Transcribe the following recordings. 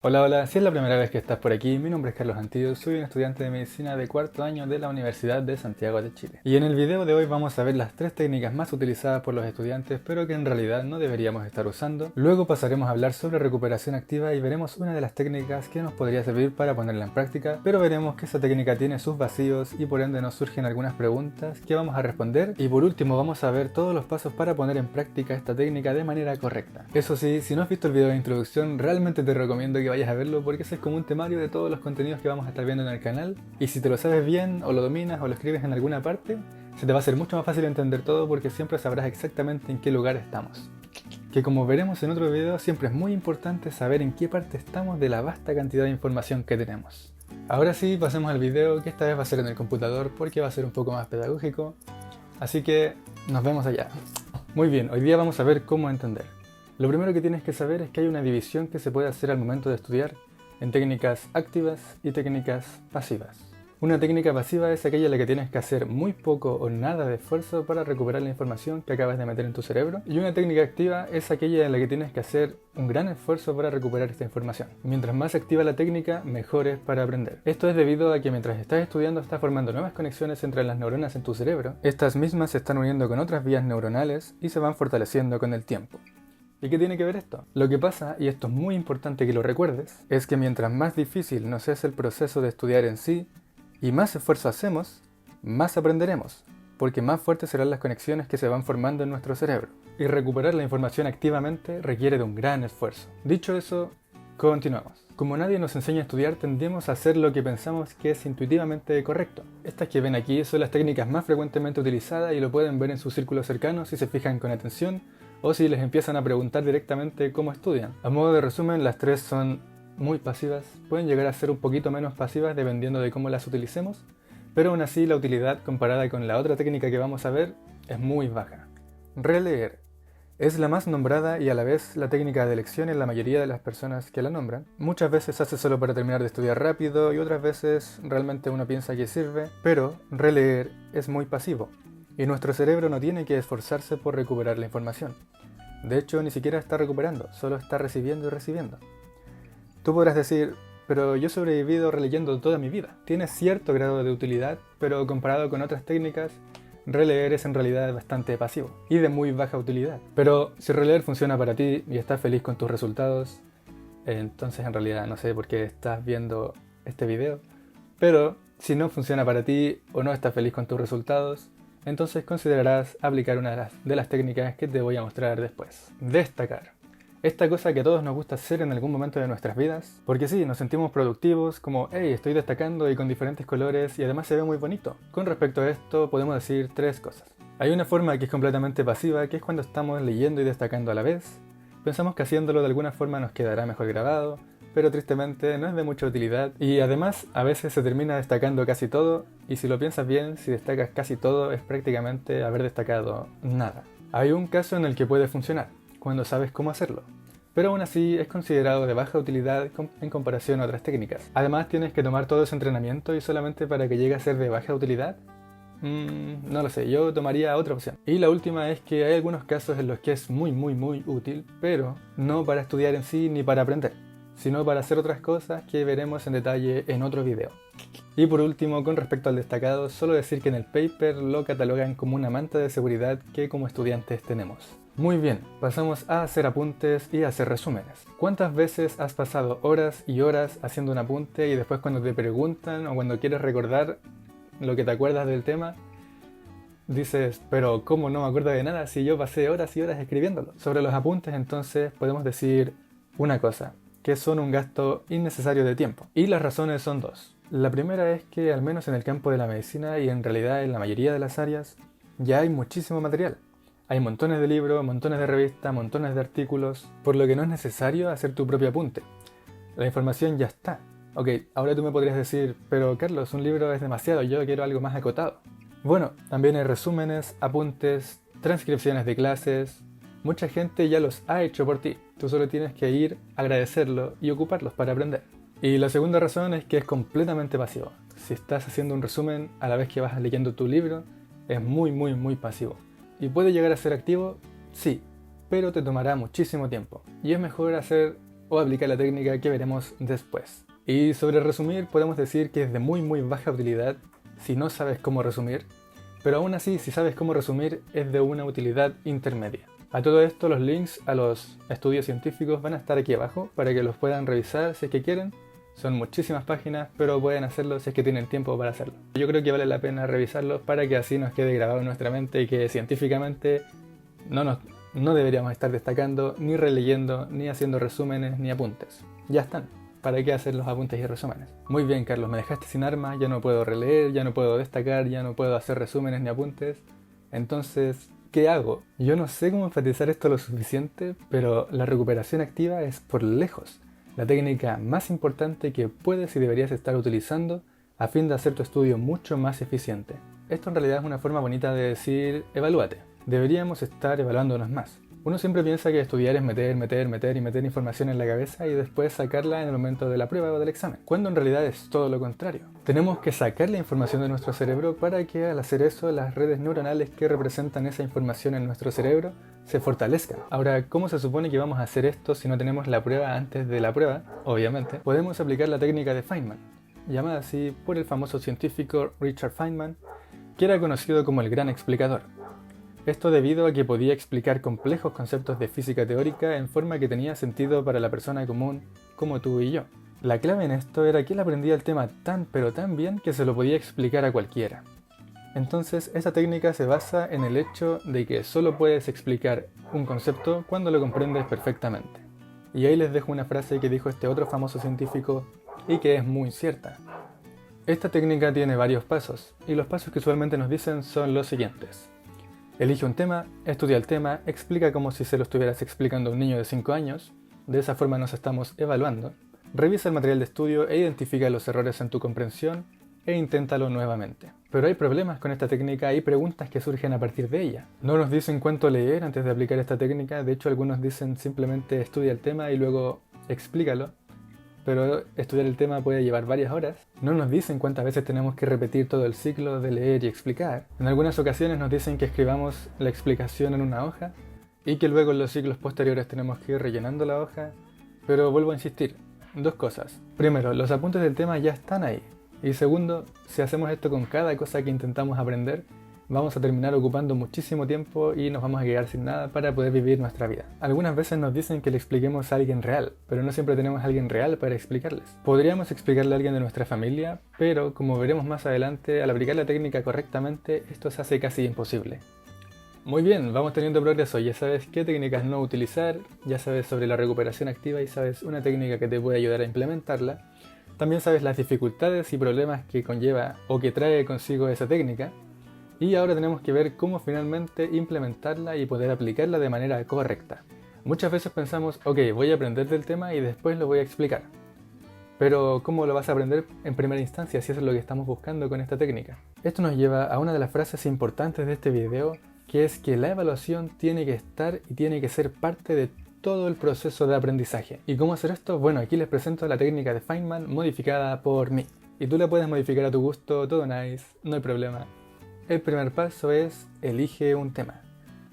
Hola, hola, si es la primera vez que estás por aquí, mi nombre es Carlos Antillo, soy un estudiante de medicina de cuarto año de la Universidad de Santiago de Chile. Y en el video de hoy vamos a ver las tres técnicas más utilizadas por los estudiantes, pero que en realidad no deberíamos estar usando. Luego pasaremos a hablar sobre recuperación activa y veremos una de las técnicas que nos podría servir para ponerla en práctica, pero veremos que esa técnica tiene sus vacíos y por ende nos surgen algunas preguntas que vamos a responder. Y por último vamos a ver todos los pasos para poner en práctica esta técnica de manera correcta. Eso sí, si no has visto el video de introducción, realmente te recomiendo que vayas a verlo porque ese es como un temario de todos los contenidos que vamos a estar viendo en el canal, y si te lo sabes bien o lo dominas o lo escribes en alguna parte, se te va a hacer mucho más fácil entender todo porque siempre sabrás exactamente en qué lugar estamos. Que como veremos en otro video, siempre es muy importante saber en qué parte estamos de la vasta cantidad de información que tenemos. Ahora sí, pasemos al video, que esta vez va a ser en el computador porque va a ser un poco más pedagógico, así que nos vemos allá. Muy bien, hoy día vamos a ver cómo entender. Lo primero que tienes que saber es que hay una división que se puede hacer al momento de estudiar en técnicas activas y técnicas pasivas. Una técnica pasiva es aquella en la que tienes que hacer muy poco o nada de esfuerzo para recuperar la información que acabas de meter en tu cerebro, y una técnica activa es aquella en la que tienes que hacer un gran esfuerzo para recuperar esta información. Mientras más activa la técnica, mejor es para aprender. Esto es debido a que mientras estás estudiando estás formando nuevas conexiones entre las neuronas en tu cerebro. Estas mismas se están uniendo con otras vías neuronales y se van fortaleciendo con el tiempo. ¿Y qué tiene que ver esto? Lo que pasa, y esto es muy importante que lo recuerdes, es que mientras más difícil nos es el proceso de estudiar en sí, y más esfuerzo hacemos, más aprenderemos, porque más fuertes serán las conexiones que se van formando en nuestro cerebro. Y recuperar la información activamente requiere de un gran esfuerzo. Dicho eso, continuamos. Como nadie nos enseña a estudiar, tendemos a hacer lo que pensamos que es intuitivamente correcto. Estas que ven aquí son las técnicas más frecuentemente utilizadas y lo pueden ver en sus círculos cercanos si se fijan con atención, o si les empiezan a preguntar directamente cómo estudian. A modo de resumen, las tres son muy pasivas, pueden llegar a ser un poquito menos pasivas dependiendo de cómo las utilicemos, pero aún así la utilidad comparada con la otra técnica que vamos a ver es muy baja. Releer. Es la más nombrada y a la vez la técnica de elección en la mayoría de las personas que la nombran. Muchas veces se hace solo para terminar de estudiar rápido y otras veces realmente uno piensa que sirve, pero releer es muy pasivo y nuestro cerebro no tiene que esforzarse por recuperar la información. De hecho, ni siquiera está recuperando, solo está recibiendo y recibiendo. Tú podrás decir, pero yo he sobrevivido releyendo toda mi vida. Tiene cierto grado de utilidad, pero comparado con otras técnicas, releer es en realidad bastante pasivo y de muy baja utilidad. Pero si releer funciona para ti y estás feliz con tus resultados, entonces en realidad no sé por qué estás viendo este video. Pero si no funciona para ti o no estás feliz con tus resultados, entonces considerarás aplicar una de las técnicas que te voy a mostrar después. Destacar. Esta cosa que a todos nos gusta hacer en algún momento de nuestras vidas, porque sí, nos sentimos productivos, como hey, estoy destacando y con diferentes colores y además se ve muy bonito. Con respecto a esto podemos decir tres cosas. Hay una forma que es completamente pasiva, que es cuando estamos leyendo y destacando a la vez. Pensamos que haciéndolo de alguna forma nos quedará mejor grabado, pero tristemente no es de mucha utilidad y además a veces se termina destacando casi todo, y si lo piensas bien, si destacas casi todo es prácticamente haber destacado nada. Hay un caso en el que puede funcionar, cuando sabes cómo hacerlo, pero aún así es considerado de baja utilidad en comparación a otras técnicas. Además tienes que tomar todo ese entrenamiento y solamente para que llegue a ser de baja utilidad. No lo sé, yo tomaría otra opción. Y la última es que hay algunos casos en los que es muy útil, pero no para estudiar en sí ni para aprender, sino para hacer otras cosas que veremos en detalle en otro video. Y por último, con respecto al destacado, solo decir que en el paper lo catalogan como una manta de seguridad que como estudiantes tenemos. Muy bien, pasamos a hacer apuntes y a hacer resúmenes. ¿Cuántas veces has pasado horas y horas haciendo un apunte y después cuando te preguntan o cuando quieres recordar lo que te acuerdas del tema, dices, pero ¿cómo no me acuerdo de nada si yo pasé horas y horas escribiéndolo? Sobre los apuntes entonces podemos decir una cosa, que son un gasto innecesario de tiempo. Y las razones son dos. La primera es que al menos en el campo de la medicina y en realidad en la mayoría de las áreas ya hay muchísimo material. Hay montones de libros, montones de revistas, montones de artículos, por lo que no es necesario hacer tu propio apunte. La información ya está. Ok, ahora tú me podrías decir, pero Carlos, un libro es demasiado, yo quiero algo más acotado. Bueno, también hay resúmenes, apuntes, transcripciones de clases. Mucha gente ya los ha hecho por ti. Tú solo tienes que ir, agradecerlo y ocuparlos para aprender. Y la segunda razón es que es completamente pasivo. Si estás haciendo un resumen a la vez que vas leyendo tu libro, es muy pasivo. ¿Y puede llegar a ser activo? Sí, pero te tomará muchísimo tiempo. Y es mejor hacer o aplicar la técnica que veremos después. Y sobre resumir, podemos decir que es de muy baja utilidad si no sabes cómo resumir, pero aún así, si sabes cómo resumir, es de una utilidad intermedia. A todo esto, los links a los estudios científicos van a estar aquí abajo para que los puedan revisar si es que quieren. Son muchísimas páginas, pero pueden hacerlo si es que tienen tiempo para hacerlo. Yo creo que vale la pena revisarlos para que así nos quede grabado en nuestra mente y que científicamente no deberíamos estar destacando, ni releyendo, ni haciendo resúmenes, ni apuntes. Ya están. ¿Para qué hacer los apuntes y resúmenes? Muy bien, Carlos, me dejaste sin armas, ya no puedo releer, ya no puedo destacar, ya no puedo hacer resúmenes ni apuntes. Entonces, ¿qué hago? Yo no sé cómo enfatizar esto lo suficiente, pero la recuperación activa es por lejos la técnica más importante que puedes y deberías estar utilizando a fin de hacer tu estudio mucho más eficiente. Esto en realidad es una forma bonita de decir, evalúate. Deberíamos estar evaluándonos más. Uno siempre piensa que estudiar es meter información en la cabeza y después sacarla en el momento de la prueba o del examen, cuando en realidad es todo lo contrario. Tenemos que sacar la información de nuestro cerebro para que al hacer eso las redes neuronales que representan esa información en nuestro cerebro se fortalezcan. Ahora, ¿cómo se supone que vamos a hacer esto si no tenemos la prueba antes de la prueba? Obviamente, podemos aplicar la técnica de Feynman, llamada así por el famoso científico Richard Feynman, que era conocido como el gran explicador. Esto debido a que podía explicar complejos conceptos de física teórica en forma que tenía sentido para la persona común como tú y yo. La clave en esto era que él aprendía el tema tan bien que se lo podía explicar a cualquiera. Entonces, esta técnica se basa en el hecho de que solo puedes explicar un concepto cuando lo comprendes perfectamente. Y ahí les dejo una frase que dijo este otro famoso científico y que es muy cierta. Esta técnica tiene varios pasos, y los pasos que usualmente nos dicen son los siguientes. Elige un tema, estudia el tema, explica como si se lo estuvieras explicando a un niño de 5 años, de esa forma nos estamos evaluando. Revisa el material de estudio e identifica los errores en tu comprensión e inténtalo nuevamente. Pero hay problemas con esta técnica y preguntas que surgen a partir de ella. No nos dicen cuánto leer antes de aplicar esta técnica, de hecho algunos dicen simplemente estudia el tema y luego explícalo, pero estudiar el tema puede llevar varias horas. No nos dicen cuántas veces tenemos que repetir todo el ciclo de leer y explicar. En algunas ocasiones nos dicen que escribamos la explicación en una hoja y que luego en los ciclos posteriores tenemos que ir rellenando la hoja, pero vuelvo a insistir, dos cosas. Primero, los apuntes del tema ya están ahí. Y segundo, si hacemos esto con cada cosa que intentamos aprender, vamos a terminar ocupando muchísimo tiempo y nos vamos a quedar sin nada para poder vivir nuestra vida. Algunas veces nos dicen que le expliquemos a alguien real, pero no siempre tenemos a alguien real para explicarles. Podríamos explicarle a alguien de nuestra familia, pero como veremos más adelante, al aplicar la técnica correctamente, esto se hace casi imposible. Muy bien, vamos teniendo progreso, ya sabes qué técnicas no utilizar, ya sabes sobre la recuperación activa y sabes una técnica que te puede ayudar a implementarla. También sabes las dificultades y problemas que conlleva o que trae consigo esa técnica. Y ahora tenemos que ver cómo finalmente implementarla y poder aplicarla de manera correcta. Muchas veces pensamos, ok, voy a aprender del tema y después lo voy a explicar. Pero ¿cómo lo vas a aprender en primera instancia si eso es lo que estamos buscando con esta técnica? Esto nos lleva a una de las frases importantes de este video, que es que la evaluación tiene que estar y tiene que ser parte de todo el proceso de aprendizaje. ¿Y cómo hacer esto? Bueno, aquí les presento la técnica de Feynman modificada por mí. Y tú la puedes modificar a tu gusto, todo nice, no hay problema. El primer paso es elige un tema.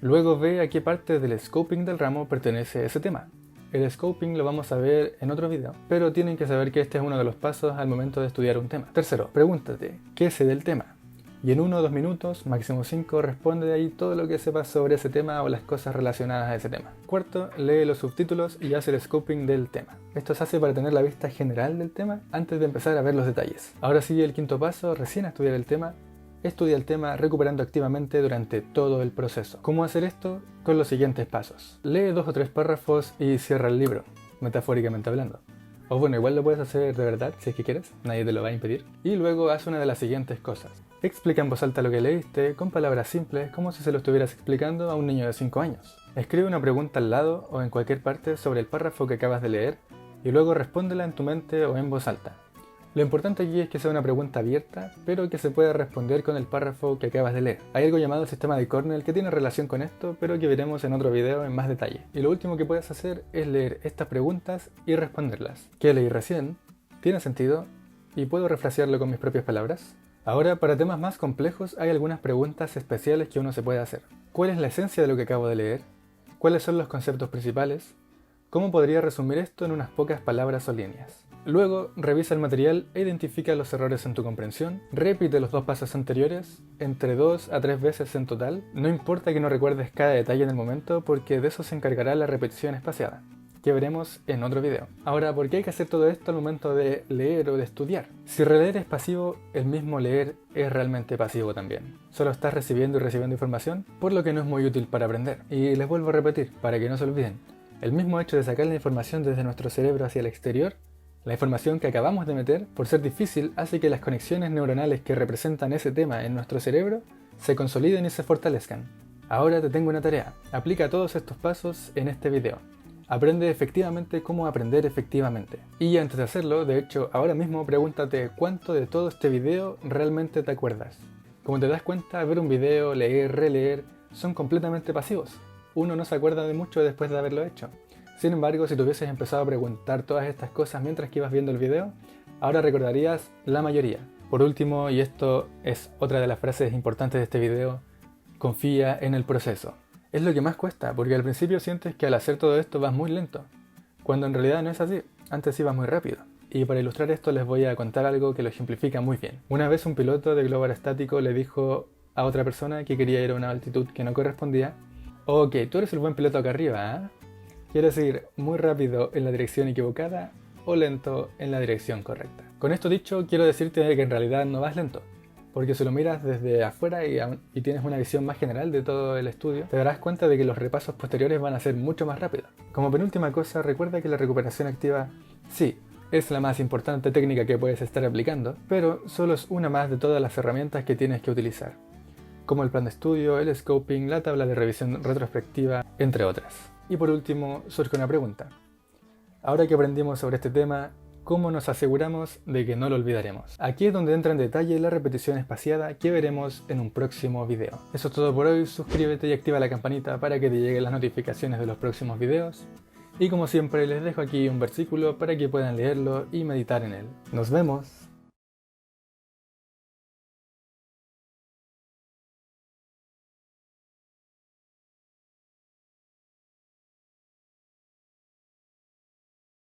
Luego ve a qué parte del scoping del ramo pertenece ese tema. El scoping lo vamos a ver en otro video, pero tienen que saber que este es uno de los pasos al momento de estudiar un tema. Tercero, pregúntate, ¿qué sé del tema? Y en 1 o 2 minutos, máximo 5, responde de ahí todo lo que sepas sobre ese tema o las cosas relacionadas a ese tema. Cuarto, lee los subtítulos y hace el scoping del tema. Esto se hace para tener la vista general del tema antes de empezar a ver los detalles. Ahora sigue el quinto paso, recién estudiar el tema. Estudia el tema recuperando activamente durante todo el proceso. ¿Cómo hacer esto? Con los siguientes pasos. Lee 2 o 3 párrafos y cierra el libro, metafóricamente hablando. O bueno, igual lo puedes hacer de verdad si es que quieres, nadie te lo va a impedir. Y luego haz una de las siguientes cosas. Explica en voz alta lo que leíste, con palabras simples, como si se lo estuvieras explicando a un niño de 5 años. Escribe una pregunta al lado o en cualquier parte sobre el párrafo que acabas de leer y luego respóndela en tu mente o en voz alta. Lo importante aquí es que sea una pregunta abierta, pero que se pueda responder con el párrafo que acabas de leer. Hay algo llamado el sistema de Cornell que tiene relación con esto, pero que veremos en otro video en más detalle. Y lo último que puedes hacer es leer estas preguntas y responderlas. ¿Qué leí recién? ¿Tiene sentido? ¿Y puedo refrasearlo con mis propias palabras? Ahora, para temas más complejos, hay algunas preguntas especiales que uno se puede hacer. ¿Cuál es la esencia de lo que acabo de leer? ¿Cuáles son los conceptos principales? ¿Cómo podría resumir esto en unas pocas palabras o líneas? Luego, revisa el material e identifica los errores en tu comprensión. Repite los 2 pasos anteriores, entre 2 a 3 veces en total. No importa que no recuerdes cada detalle en el momento, porque de eso se encargará la repetición espaciada, que veremos en otro video. Ahora, ¿por qué hay que hacer todo esto al momento de leer o de estudiar? Si releer es pasivo, el mismo leer es realmente pasivo también. Solo estás recibiendo y recibiendo información, por lo que no es muy útil para aprender. Y les vuelvo a repetir, para que no se olviden, el mismo hecho de sacar la información desde nuestro cerebro hacia el exterior, la información que acabamos de meter, por ser difícil, hace que las conexiones neuronales que representan ese tema en nuestro cerebro se consoliden y se fortalezcan. Ahora te tengo una tarea. Aplica todos estos pasos en este video. Aprende efectivamente cómo aprender efectivamente. Y antes de hacerlo, de hecho, ahora mismo pregúntate cuánto de todo este video realmente te acuerdas. Como te das cuenta, ver un video, leer, releer, son completamente pasivos. Uno no se acuerda de mucho después de haberlo hecho. Sin embargo, si te hubieses empezado a preguntar todas estas cosas mientras que ibas viendo el video, ahora recordarías la mayoría. Por último, y esto es otra de las frases importantes de este video, confía en el proceso. Es lo que más cuesta, porque al principio sientes que al hacer todo esto vas muy lento, cuando en realidad no es así, antes ibas muy rápido. Y para ilustrar esto les voy a contar algo que lo ejemplifica muy bien. Una vez un piloto de globo aerostático le dijo a otra persona que quería ir a una altitud que no correspondía: ok, tú eres el buen piloto acá arriba, ¿eh? ¿Quieres ir muy rápido en la dirección equivocada o lento en la dirección correcta? Con esto dicho, quiero decirte que en realidad no vas lento, porque si lo miras desde afuera y tienes una visión más general de todo el estudio, te darás cuenta de que los repasos posteriores van a ser mucho más rápidos. Como penúltima cosa, recuerda que la recuperación activa, sí, es la más importante técnica que puedes estar aplicando, pero solo es una más de todas las herramientas que tienes que utilizar, como el plan de estudio, el scoping, la tabla de revisión retrospectiva, entre otras. Y por último, surge una pregunta. Ahora que aprendimos sobre este tema, ¿cómo nos aseguramos de que no lo olvidaremos? Aquí es donde entra en detalle la repetición espaciada que veremos en un próximo video. Eso es todo por hoy, suscríbete y activa la campanita para que te lleguen las notificaciones de los próximos videos. Y como siempre les dejo aquí un versículo para que puedan leerlo y meditar en él. ¡Nos vemos!